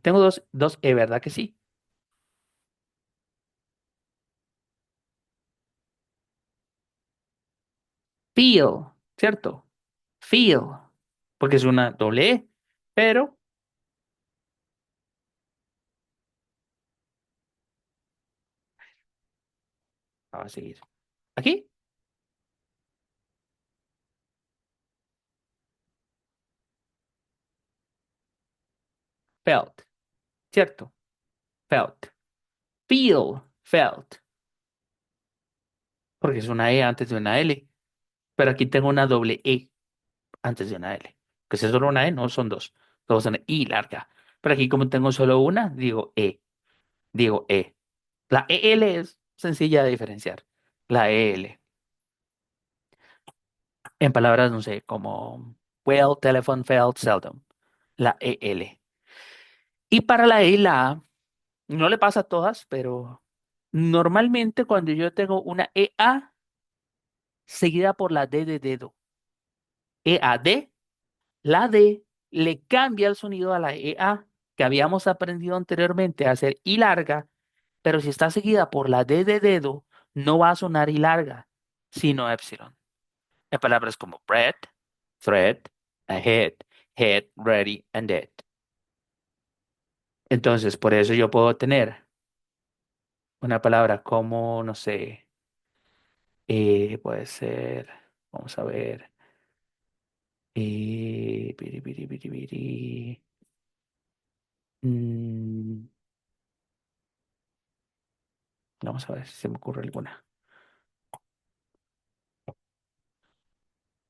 Tengo dos E, ¿verdad que sí? Feel, ¿cierto? Feel, porque es una doble E, pero vamos a seguir. Aquí, felt, ¿cierto? Felt. Feel, felt, porque es una E antes de una L, pero aquí tengo una doble E antes de una L. Que si es solo una E, no son dos. Todos son I larga. Pero aquí como tengo solo una, digo E. Digo E. La EL es sencilla de diferenciar. La EL. En palabras, no sé, como well, telephone, felt, seldom. La EL. Y para la E y la A, no le pasa a todas, pero normalmente cuando yo tengo una EA seguida por la D de dedo, EAD, la D le cambia el sonido a la EA que habíamos aprendido anteriormente a hacer I larga, pero si está seguida por la D de dedo, no va a sonar I larga, sino epsilon. En palabras como bread, thread, ahead, head, ready, and dead. Entonces, por eso yo puedo tener una palabra como, no sé, puede ser, vamos a ver, piri, piri, piri, piri, mm, vamos a ver si se me ocurre alguna.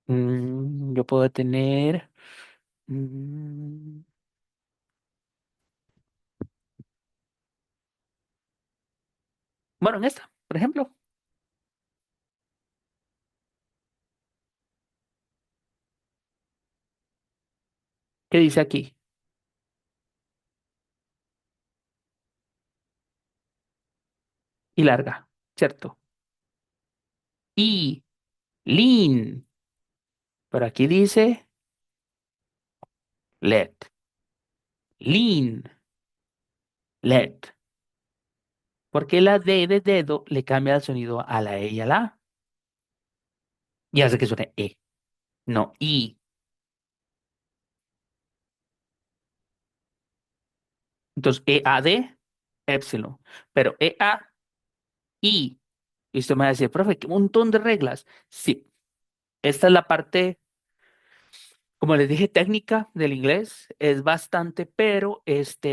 Yo puedo tener, mm, bueno, en esta, por ejemplo, ¿qué dice aquí? Y larga, ¿cierto? Y lean, pero aquí dice let, lean, let. Porque la D de dedo le cambia el sonido a la E y a la A y hace que suene E, no I. Entonces, EAD, epsilon, pero EA, I. Y usted me va a decir, profe, qué montón de reglas. Sí, esta es la parte, como les dije, técnica del inglés, es bastante, pero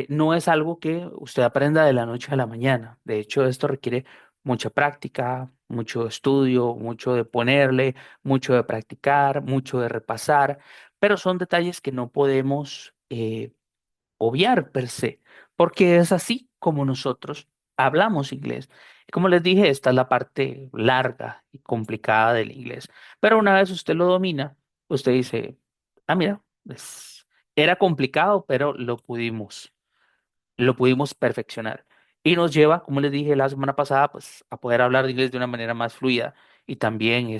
no es algo que usted aprenda de la noche a la mañana. De hecho, esto requiere mucha práctica, mucho estudio, mucho de ponerle, mucho de practicar, mucho de repasar, pero son detalles que no podemos obviar per se, porque es así como nosotros hablamos inglés. Como les dije, esta es la parte larga y complicada del inglés, pero una vez usted lo domina, usted dice, ah, mira, era complicado, pero lo pudimos perfeccionar. Y nos lleva, como les dije la semana pasada, pues a poder hablar de inglés de una manera más fluida y también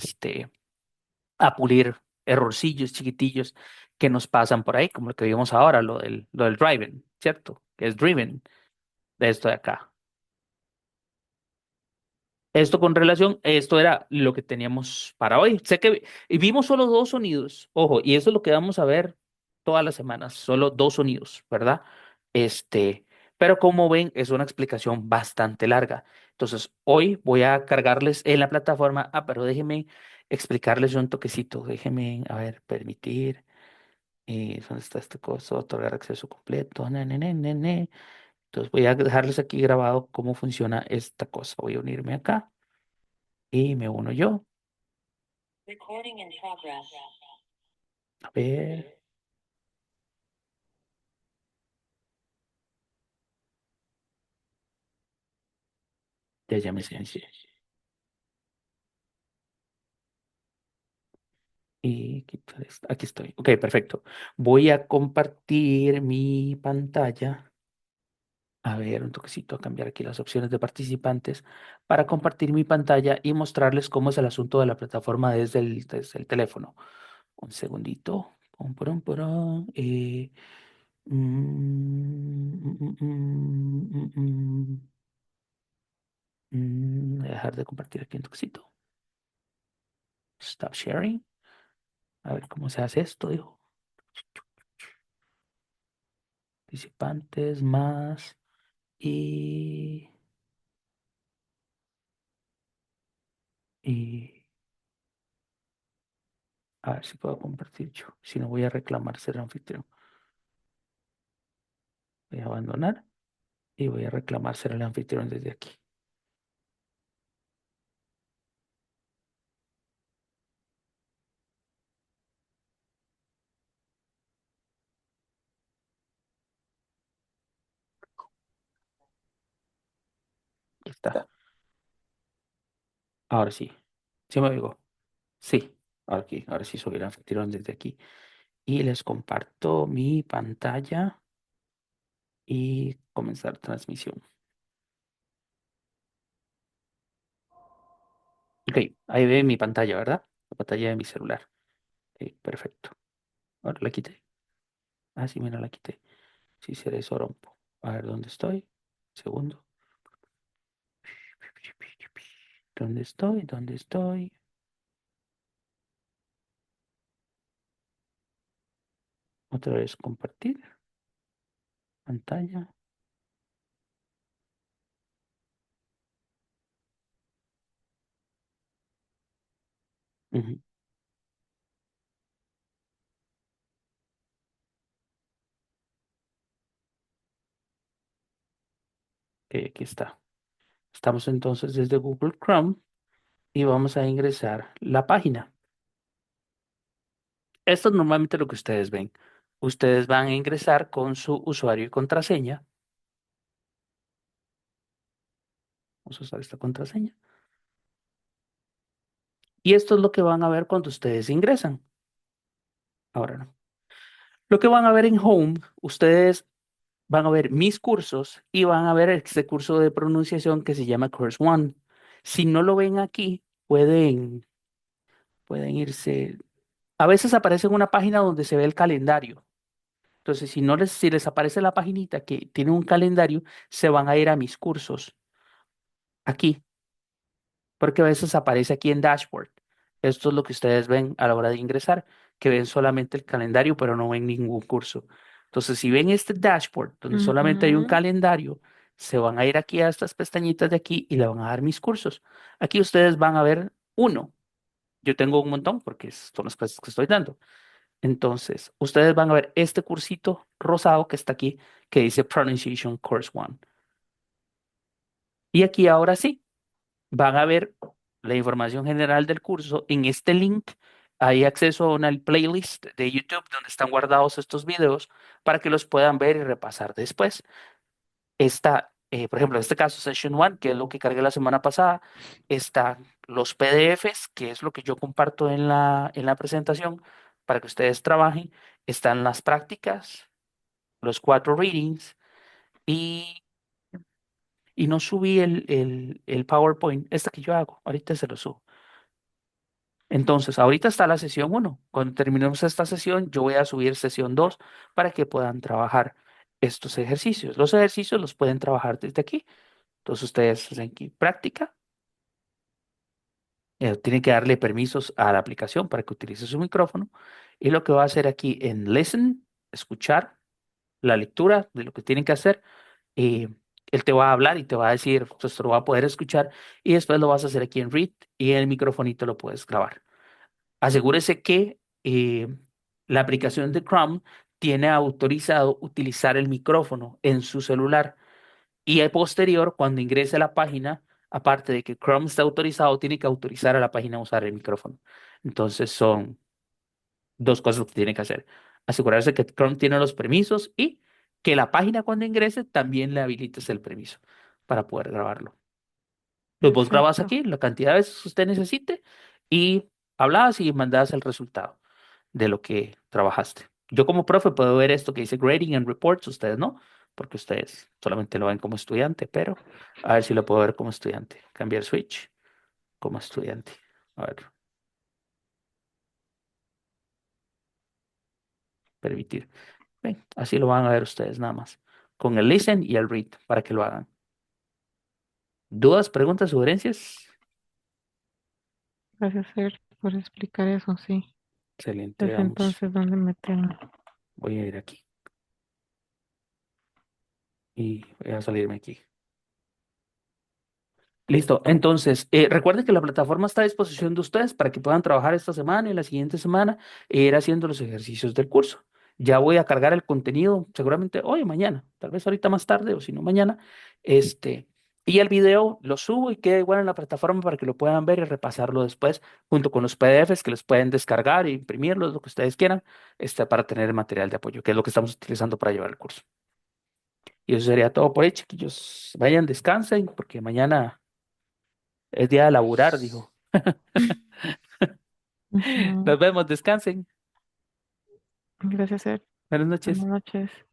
a pulir errorcillos chiquitillos que nos pasan por ahí, como lo que vimos ahora, lo del driving, ¿cierto? Que es driven, de esto de acá. Esto con relación, esto era lo que teníamos para hoy. Sé que y vimos solo dos sonidos, ojo, y eso es lo que vamos a ver todas las semanas, solo dos sonidos, ¿verdad? Este, pero como ven, es una explicación bastante larga. Entonces, hoy voy a cargarles en la plataforma, pero déjenme explicarles un toquecito, déjenme, a ver, permitir. ¿Dónde está este coso? Otorgar acceso completo. Entonces voy a dejarles aquí grabado cómo funciona esta cosa. Voy a unirme acá y me uno yo. A ver, ya me silencié. Y quitar aquí estoy. Ok, perfecto. Voy a compartir mi pantalla. A ver, un toquecito a cambiar aquí las opciones de participantes para compartir mi pantalla y mostrarles cómo es el asunto de la plataforma desde el teléfono. Un segundito. Pum, purum, purum, voy a dejar de compartir aquí un toquecito. Stop sharing. A ver cómo se hace esto, dijo. Participantes más y, y a ver si puedo compartir yo. Si no, voy a reclamar ser anfitrión. Voy a abandonar y voy a reclamar ser el anfitrión desde aquí. Ahí está. Ahora sí. ¿Sí me oigo? Sí. Ahora sí soy el anfitrión desde aquí. Y les comparto mi pantalla y comenzar transmisión. Ok, ahí ve mi pantalla, ¿verdad? La pantalla de mi celular. Ok, perfecto. Ahora la quité. Ah, sí, mira, la quité. Sí, seré sorompo. A ver, ¿dónde estoy? Segundo. ¿Dónde estoy? ¿Dónde estoy? Otra vez compartir pantalla. Ujú, ok, aquí está. Estamos entonces desde Google Chrome y vamos a ingresar la página. Esto es normalmente lo que ustedes ven. Ustedes van a ingresar con su usuario y contraseña. Vamos a usar esta contraseña. Y esto es lo que van a ver cuando ustedes ingresan. Ahora no. Lo que van a ver en Home, ustedes van a ver mis cursos y van a ver este curso de pronunciación que se llama Course One. Si no lo ven aquí, pueden irse. A veces aparece en una página donde se ve el calendario. Entonces, si les aparece la paginita que tiene un calendario, se van a ir a mis cursos aquí, porque a veces aparece aquí en Dashboard. Esto es lo que ustedes ven a la hora de ingresar, que ven solamente el calendario, pero no ven ningún curso. Entonces, si ven este dashboard donde solamente hay un Ujú. calendario, se van a ir aquí a estas pestañitas de aquí y le van a dar mis cursos. Aquí ustedes van a ver uno. Yo tengo un montón porque son las clases que estoy dando. Entonces, ustedes van a ver este cursito rosado que está aquí, que dice Pronunciation Course One. Y aquí ahora sí, van a ver la información general del curso. En este link hay acceso a una playlist de YouTube donde están guardados estos videos para que los puedan ver y repasar después. Está, por ejemplo, en este caso, Session One, que es lo que cargué la semana pasada, están los PDFs, que es lo que yo comparto en la presentación para que ustedes trabajen. Están las prácticas, los 4 readings y, y no subí el PowerPoint, este que yo hago. Ahorita se lo subo. Entonces, ahorita está la sesión uno. Cuando terminemos esta sesión, yo voy a subir sesión 2 para que puedan trabajar estos ejercicios. Los ejercicios los pueden trabajar desde aquí. Entonces, ustedes hacen aquí práctica. Tienen que darle permisos a la aplicación para que utilice su micrófono. Y lo que va a hacer aquí en Listen, escuchar la lectura de lo que tienen que hacer. eh, Él te va a hablar y te va a decir, pues esto lo va a poder escuchar. Y después lo vas a hacer aquí en Read y el microfonito lo puedes grabar. Asegúrese que la aplicación de Chrome tiene autorizado utilizar el micrófono en su celular y a posterior, cuando ingrese a la página, aparte de que Chrome está autorizado, tiene que autorizar a la página a usar el micrófono. Entonces son dos cosas que tiene que hacer. Asegurarse que Chrome tiene los permisos y que la página cuando ingrese también le habilites el permiso para poder grabarlo. Pues vos grabas Perfecto. aquí la cantidad de veces que usted necesite y hablas y mandas el resultado de lo que trabajaste. Yo como profe puedo ver esto que dice grading and reports, ustedes no, porque ustedes solamente lo ven como estudiante, pero a ver si lo puedo ver como estudiante. Cambiar switch como estudiante. A ver, permitir. Ven, así lo van a ver ustedes nada más. Con el listen y el read para que lo hagan. ¿Dudas, preguntas, sugerencias? Gracias, Fer. por explicar eso, sí. Excelente, Es veamos. entonces dónde meterlo. Voy a ir aquí y voy a salirme aquí. Listo. Entonces, recuerden que la plataforma está a disposición de ustedes para que puedan trabajar esta semana y la siguiente semana e ir haciendo los ejercicios del curso. Ya voy a cargar el contenido seguramente hoy o mañana, tal vez ahorita más tarde o si no mañana. Este, y el video lo subo y queda igual en la plataforma para que lo puedan ver y repasarlo después junto con los PDFs que los pueden descargar e imprimirlos, lo que ustedes quieran, para tener el material de apoyo, que es lo que estamos utilizando para llevar el curso. Y eso sería todo por hoy, chiquillos. Vayan, descansen, porque mañana es día de laburar, dijo. Ujú. Nos vemos, descansen. Gracias, Ed. Buenas Buenas noches. noches.